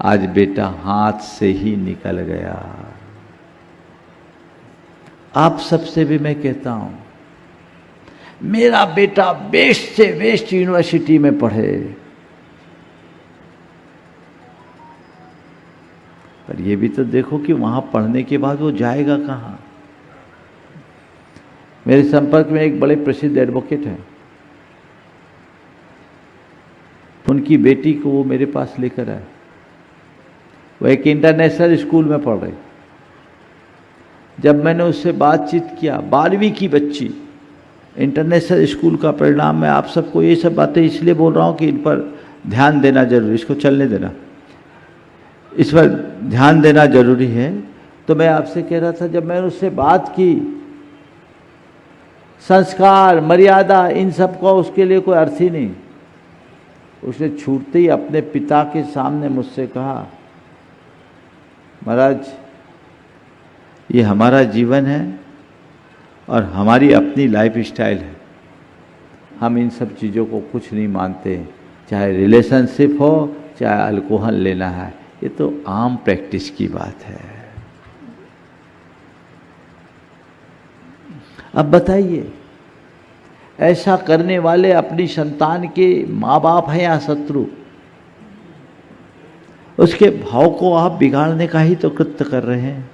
आज बेटा हाथ से ही निकल गया। आप सबसे भी मैं कहता हूं, मेरा बेटा बेस्ट से बेस्ट यूनिवर्सिटी में पढ़े, पर ये भी तो देखो कि वहां पढ़ने के बाद वो जाएगा कहां। मेरे संपर्क में एक बड़े प्रसिद्ध एडवोकेट हैं, उनकी बेटी को वो मेरे पास लेकर आए। वो एक इंटरनेशनल स्कूल में पढ़ रही। जब मैंने उससे बातचीत किया, 12वीं की बच्ची, इंटरनेशनल स्कूल का परिणाम, मैं आप सबको ये सब बातें इसलिए बोल रहा हूँ कि इन पर ध्यान देना जरूरी, इसको चलने देना, इस पर ध्यान देना जरूरी है। तो मैं आपसे कह रहा था, जब मैंने उससे बात की, संस्कार मर्यादा इन सब का उसके लिए कोई अर्थ ही नहीं। उसने छूटते ही अपने पिता के सामने मुझसे कहा, महाराज ये हमारा जीवन है और हमारी अपनी लाइफ स्टाइल है, हम इन सब चीज़ों को कुछ नहीं मानते, चाहे रिलेशनशिप हो चाहे अल्कोहल लेना है, ये तो आम प्रैक्टिस की बात है। अब बताइए, ऐसा करने वाले अपनी संतान के माँ बाप हैं या शत्रु? उसके भाव को आप बिगाड़ने का ही तो कृत्य कर रहे हैं।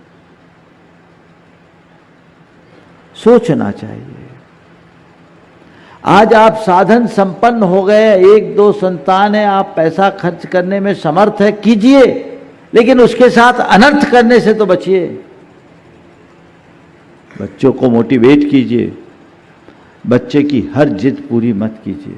सोचना चाहिए। आज आप साधन संपन्न हो गए, 1-2 संतान है, आप पैसा खर्च करने में समर्थ है, कीजिए, लेकिन उसके साथ अनर्थ करने से तो बचिए। बच्चों को मोटिवेट कीजिए, बच्चे की हर जिद पूरी मत कीजिए।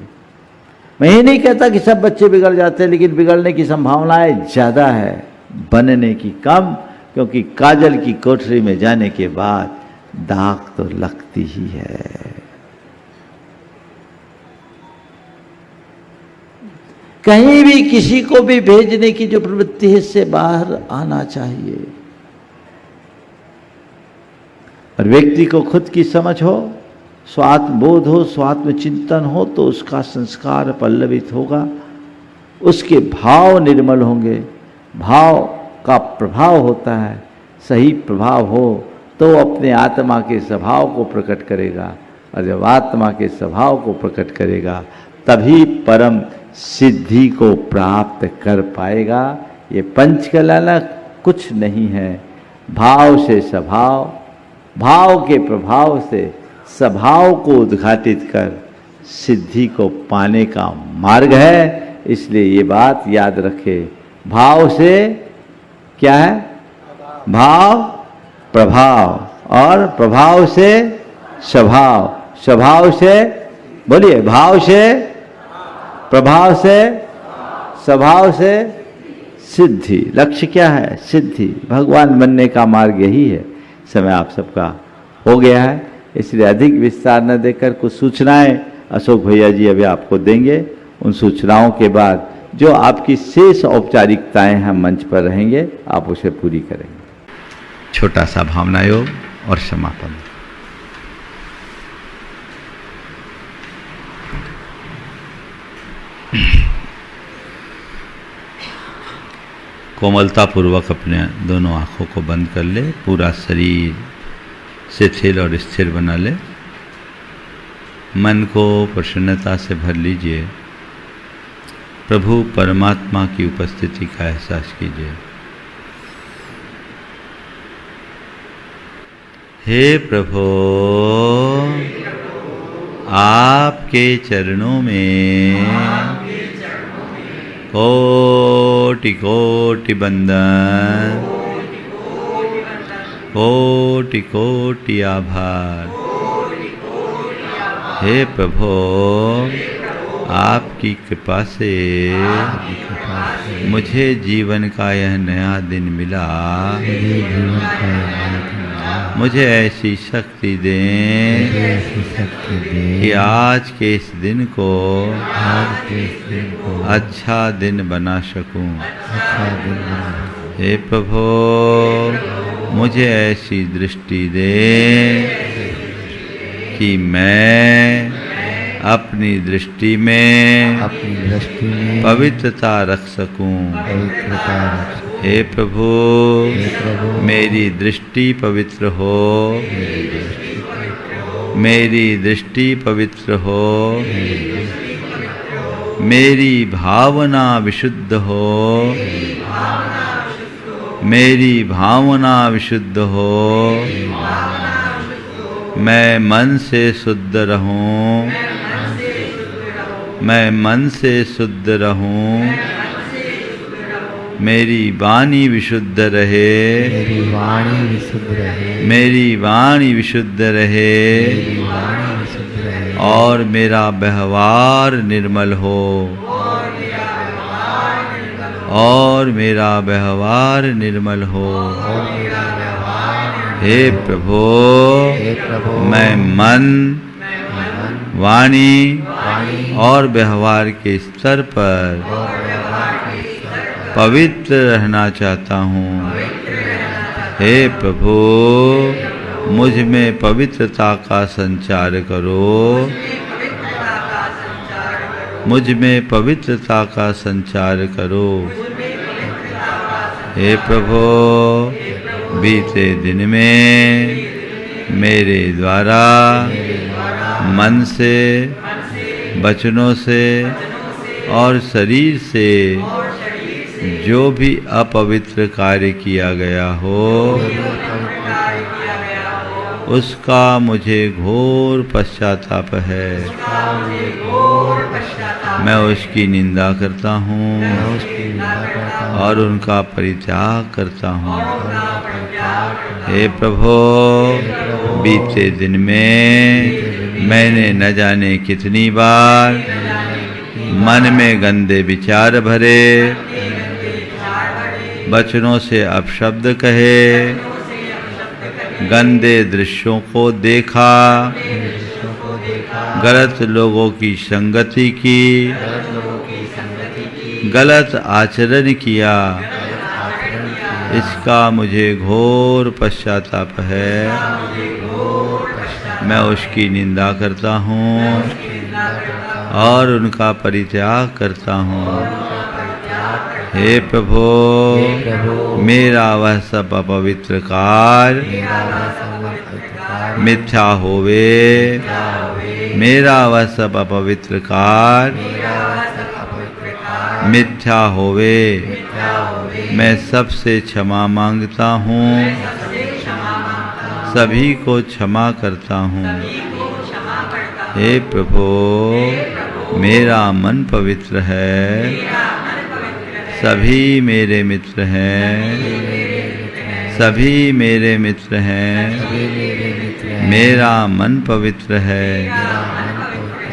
मैं ये नहीं कहता कि सब बच्चे बिगड़ जाते हैं, लेकिन बिगड़ने की संभावनाएं ज़्यादा है, बनने की कम, क्योंकि काजल की कोठरी में जाने के बाद दाग तो लगती ही है। कहीं भी किसी को भी भेजने की जो प्रवृत्ति है, इससे बाहर आना चाहिए। और व्यक्ति को खुद की समझ हो, स्वात्म बोध हो, स्वात्म चिंतन हो, तो उसका संस्कार पल्लवित होगा, उसके भाव निर्मल होंगे। भाव का प्रभाव होता है, सही प्रभाव हो तो अपने आत्मा के स्वभाव को प्रकट करेगा, और जब आत्मा के स्वभाव को प्रकट करेगा तभी परम सिद्धि को प्राप्त कर पाएगा। ये पंचकला कुछ नहीं है, भाव से स्वभाव, भाव के प्रभाव से स्वभाव को उद्घाटित कर सिद्धि को पाने का मार्ग है। इसलिए ये बात याद रखे, भाव से क्या है? भाव प्रभाव, और प्रभाव से स्वभाव, स्वभाव से, बोलिए, भाव से प्रभाव से स्वभाव से सिद्धि। लक्ष्य क्या है? सिद्धि। भगवान बनने का मार्ग यही है। समय आप सबका हो गया है, इसलिए अधिक विस्तार न देकर कुछ सूचनाएं अशोक भैया जी अभी आपको देंगे। उन सूचनाओं के बाद जो आपकी शेष औपचारिकताएं हम मंच पर रहेंगे, आप उसे पूरी करेंगे। छोटा सा भावना योग और समापन। कोमलता पूर्वक अपने दोनों आंखों को बंद कर ले, पूरा शरीर शिथिल और स्थिर बना ले, मन को प्रसन्नता से भर लीजिए, प्रभु परमात्मा की उपस्थिति का एहसास कीजिए। हे प्रभु, आपके चरणों में कोटि कोटि बंदन, कोटि कोटि आभार। हे प्रभु, आपकी कृपा से मुझे जीवन का यह नया दिन मिला। मुझे ऐसी शक्ति दें कि आज के इस दिन को अच्छा दिन बना सकूं। हे प्रभु, मुझे ऐसी दृष्टि दें कि मैं अपनी दृष्टि में पवित्रता रख सकूं। हे प्रभु, मेरी दृष्टि पवित्र हो, मेरी दृष्टि पवित्र हो, मेरी भावना विशुद्ध हो, मेरी भावना विशुद्ध हो, मैं मन से शुद्ध रहूं, मैं मन से शुद्ध रहूं, मेरी वाणी विशुद्ध रहे, मेरी वाणी विशुद्ध रहे, मेरी वाणी विशुद्ध रहे, मेरी वाणी विशुद्ध रहे, और मेरा व्यवहार निर्मल हो, और मेरा व्यवहार निर्मल हो। हे प्रभु, मैं मन, वाणी और व्यवहार के स्तर पर पवित्र रहना चाहता हूँ। हे प्रभु, मुझ में पवित्रता का संचार करो, मुझ में पवित्रता का संचार करो। हे प्रभु, बीते दिन में मेरे द्वारा मन से, वचनों से और शरीर से जो भी अपवित्र कार्य किया गया हो, उसका मुझे घोर पश्चाताप है। मैं उसकी निंदा करता हूँ और उनका परित्याग करता हूँ। हे प्रभु, बीते दिन में मैंने न जाने कितनी बार मन में गंदे विचार भरे, वचनों से अपशब्द कहे, गंदे दृश्यों को देखा, गलत लोगों की संगति की, गलत आचरण किया। इसका मुझे घोर पश्चाताप है। मैं उसकी निंदा करता हूँ और उनका परित्याग करता हूँ। हे प्रभु, मेरा वह सब अपवित्र कार्य मिथ्या होवे, मेरा वह सब अपवित्र कार्य मिथ्या होवे। मैं सबसे क्षमा मांगता हूँ, सभी को क्षमा करता हूँ। हे प्रभु, मेरा मन पवित्र है, सभी मेरे मित्र हैं, सभी मेरे मित्र हैं। मेरा मन पवित्र है,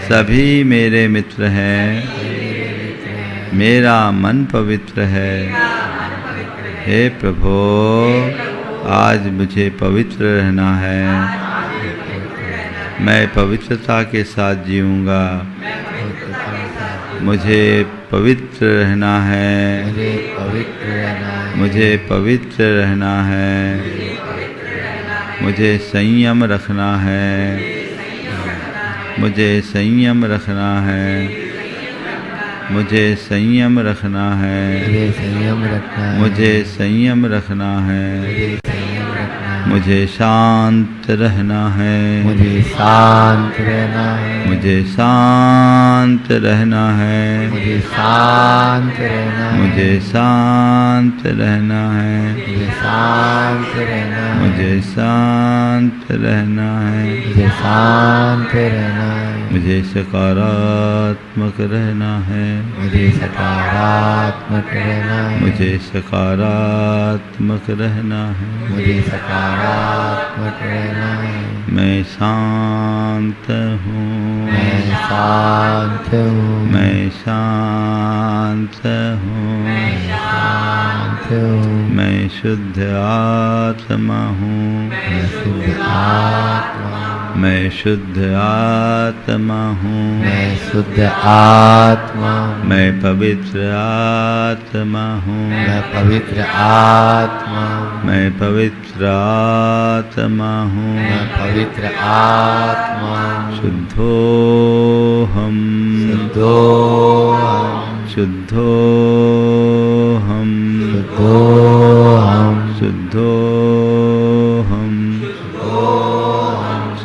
सभी मेरे मित्र हैं। मेरा मन पवित्र है। हे प्रभु, आज मुझे पवित्र रहना है। मैं पवित्रता के साथ जीऊँगा। मुझे पवित्र रहना है, मुझे पवित्र रहना है, मुझे संयम रखना है, मुझे संयम रखना है, मुझे संयम रखना है, मुझे संयम रखना है, मुझे संयम रखना है। मुझे संयम रखना है। मुझे शांत रहना है, मुझे शांत रहना है, मुझे शांत रहना है, मुझे शांत रहना है, मुझे शांत रहना है, मुझे शांत रहना है, मुझे शांत रहना है, मुझे शांत रहना है, मुझे सकारात्मक रहना है, मुझे सकारात्मक रहना है, मुझे सकारात्मक रहना है, मुझे सकारात्मक रहना है। मैं शांत हूँ, मैं शांत हूँ, मैं शांत हूँ, शांत हूँ, मैं शुद्ध आत्मा हूँ, मैं शुद्ध आत्मा, मैं शुद्ध आत्मा हूँ, मैं शुद्ध आत्मा, मैं पवित्र आत्मा हूँ, मैं पवित्र आत्मा, मैं पवित्र आत्मा हूँ, मैं पवित्र आत्मा, शुद्धोहम, शुद्धोहम, शुद्धोहम, शुद्धोहम, शुद्धोहम,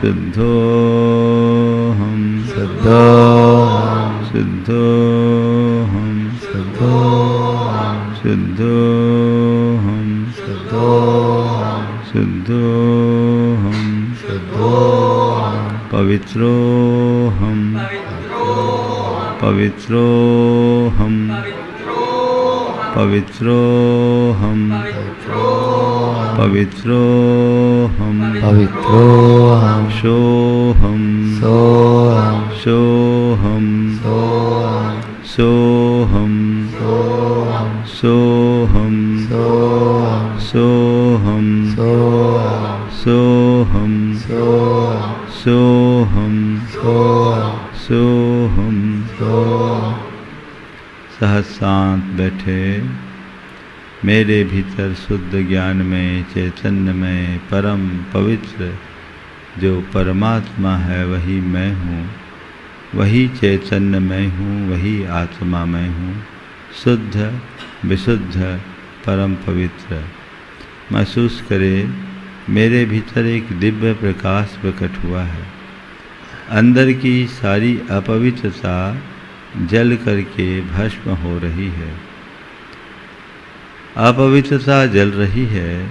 शुद्धोहम, शुद्धोहम, शुद्धोहम, शुद्धोहम, शुद्धोहम, शुद्धोहम, शुद्धोहम, शुद्धोहम, पवित्रोहम, पवित्रोहम, पवित्रोहम, पवित्रोहम, पवित्रोहम, सोहम, सोहम, सोहम, सोहम, सोहम, सोहम, सोहम, सोहम, सोहम, सोहम, सोहम, सोहम, सोहम, सोहम, सोहम। सोहम। सहज शांत बैठे। मेरे भीतर शुद्ध ज्ञान में, चैतन्य में, परम पवित्र जो परमात्मा है वही मैं हूँ, वही चैतन्य मैं हूँ, वही आत्मा मैं हूँ, शुद्ध विशुद्ध परम पवित्र। महसूस करें मेरे भीतर एक दिव्य प्रकाश प्रकट हुआ है। अंदर की सारी अपवित्रता जल करके भस्म हो रही है। अपवित्रता जल रही है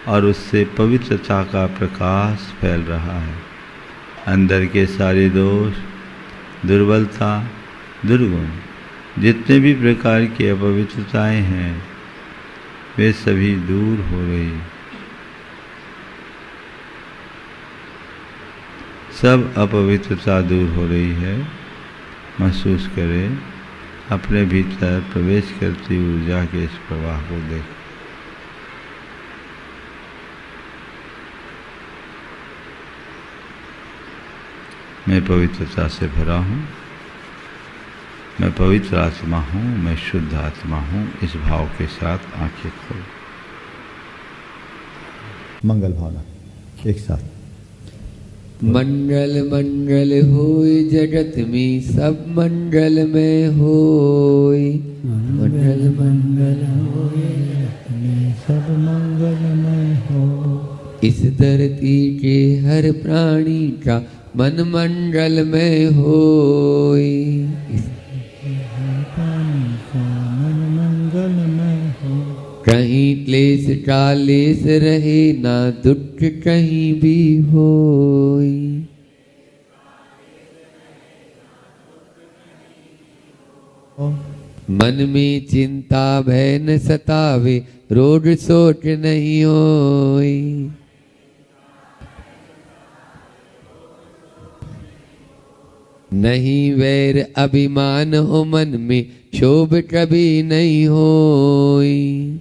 और उससे पवित्रता का प्रकाश फैल रहा है। अंदर के सारे दोष, दुर्बलता, दुर्गुण, जितने भी प्रकार की अपवित्रताएं हैं वे सभी दूर हो रही। सब अपवित्रता दूर हो रही है। महसूस करें अपने भीतर प्रवेश करती ऊर्जा के इस प्रवाह को देखें। मैं पवित्रता से भरा हूँ, मैं पवित्र आत्मा हूँ, मैं शुद्ध आत्मा हूँ। इस भाव के साथ आंखें खोलो। मंगल भावना एक साथ। मंगल मंगल होय जगत में सब मंगल में होय। मंगल मंगल होय जगत में सब मंगल में हो। इस धरती के हर प्राणी का मन मंगल में होय। इस प्राणी का मन मंगल में हो। कहीं क्लेश कालेश रहे ना दुख कहीं भी होय। मन में चिंता भय न सतावे, रोग शोक नहीं होय। नहीं वैर अभिमान हो मन में, क्षोभ कभी नहीं होय।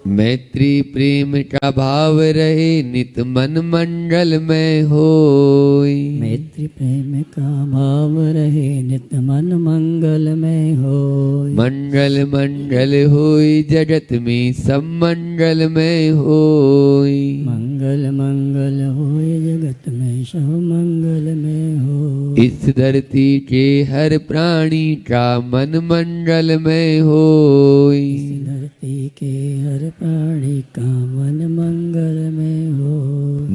मैत्री प्रेम का भाव रहे नित मन मंगल में होय। मैत्री प्रेम का भाव रहे नित मन मंगल में होय। मंगल मंगल होय जगत में सब मंगल में होय। मंगल मंगल होय जगत में सब मंगलमय हो। इस धरती के हर प्राणी का मन मंगलमय होय। इस धरती के हर प्राणी का मन मंगलमय हो।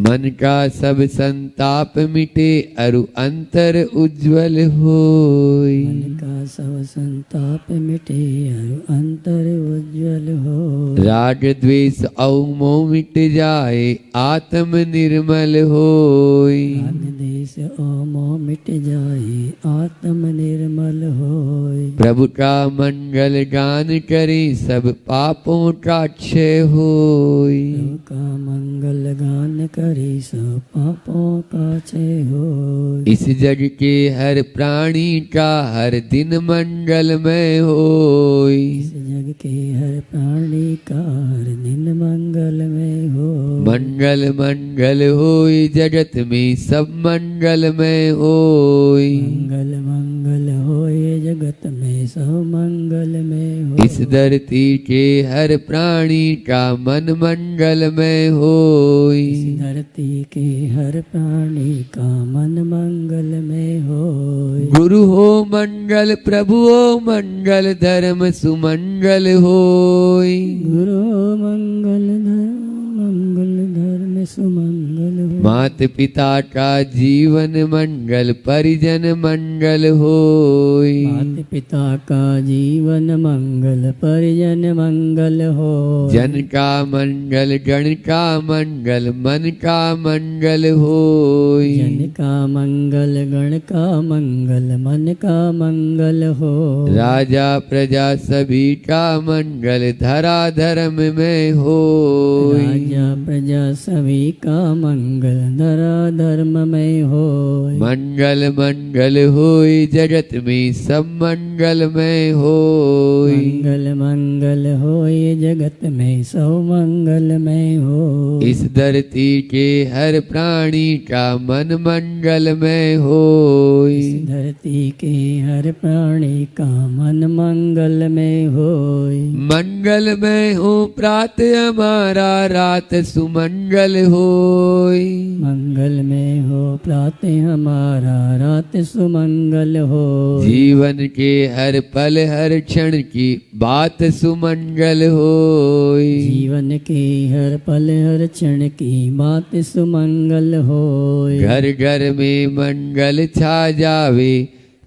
मन का सब संताप मिटे अरु अंतर उज्ज्वल होय। मन का सब संताप मिटे और अंतर उज्ज्वल हो। राग द्वेष और मोह मिट जाए आत्म निर्मल होय। राग देश और मोह मिट जाए आत्म निर्मल होय। प्रभु का मंगल गान करे सब पापों का क्षय होय। प्रभु का मंगल गान करे सब पापों का क्षय होय। इस जग के हर प्राणी का हर दिन मंगलमय होय। इस जग के हर प्राणी का हर दिन मंगलमय हो। मंगल मंगल होय जगत में सब मंगलमय होय। मंगल मंगल होय जगत में सब मंगलमय हो। इस धरती के हर प्राणी का मन मंगलमय होय। इस धरती के हर प्राणी का मन मंगलमय होय। गुरु हो मंगल प्रभु हो मंगल धर्म सुमंगल होय। गुरु मंगल धर्म सुमंगल हो। मात पिता का जीवन मंगल परिजन मंगल होय। माता पिता का जीवन मंगल परिजन मंगल हो। जन का मंगल गण का मंगल मन का मंगल होय। जन का मंगल गण का मंगल मन का मंगल हो। राजा प्रजा सभी का मंगल धरा धर्म में होय। राजा प्रजा सभी का मंगल धरा धर्म में हो। मंगल मंगल होय जगत में सब मंगलमय होय। मंगल मंगल होय जगत में सब मंगलमय हो। इस धरती के हर प्राणी का मन मंगलमय होय। इस धरती के हर प्राणी का मन मंगलमय होय। मंगलमय हो प्रात हमारा रात सुमंगल होय। मंगल में हो प्रातः हमारा रात सुमंगल हो। जीवन के हर पल हर क्षण की बात सुमंगल होय। जीवन के हर पल हर क्षण की बात सुमंगल हो। घर घर में मंगल छा जावे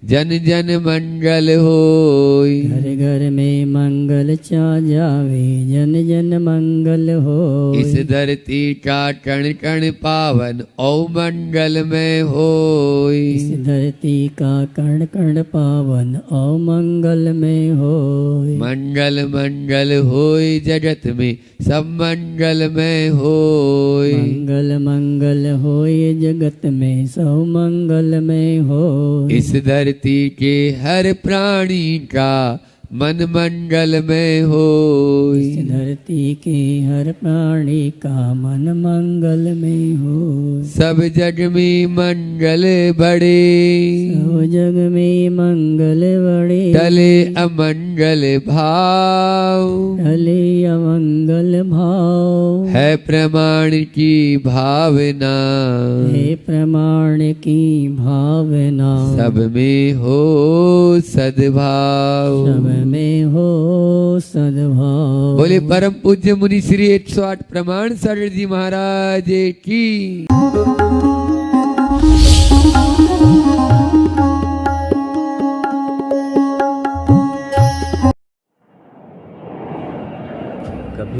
जन जन मंगल होय। घर घर में मंगल छा जावे जन जन मंगल हो। इस धरती का कण कण पावन औ मंगलमय होय। इस धरती का कण कण पावन और मंगलमय हो। मंगल मंगल होय जगत में सब मंगलमय होय। मंगल मंगल होय जगत में सब मंगलमय हो। इस धरती के हर प्राणी का मन मंगलमय होय। इस धरती के हर प्राणी का मन मंगलमय हो। सब जग में मंगल बड़े सब जग में मंगल बड़े। टले अमंगल भाव टले अमंगल भाव। है प्रमाण की भावना हे प्रमाण की भावना। सब में हो सद्भाव। सब में हो सद्भाव। बोले परम पूज्य मुनि श्री 108 प्रमाण सागर जी महाराज की।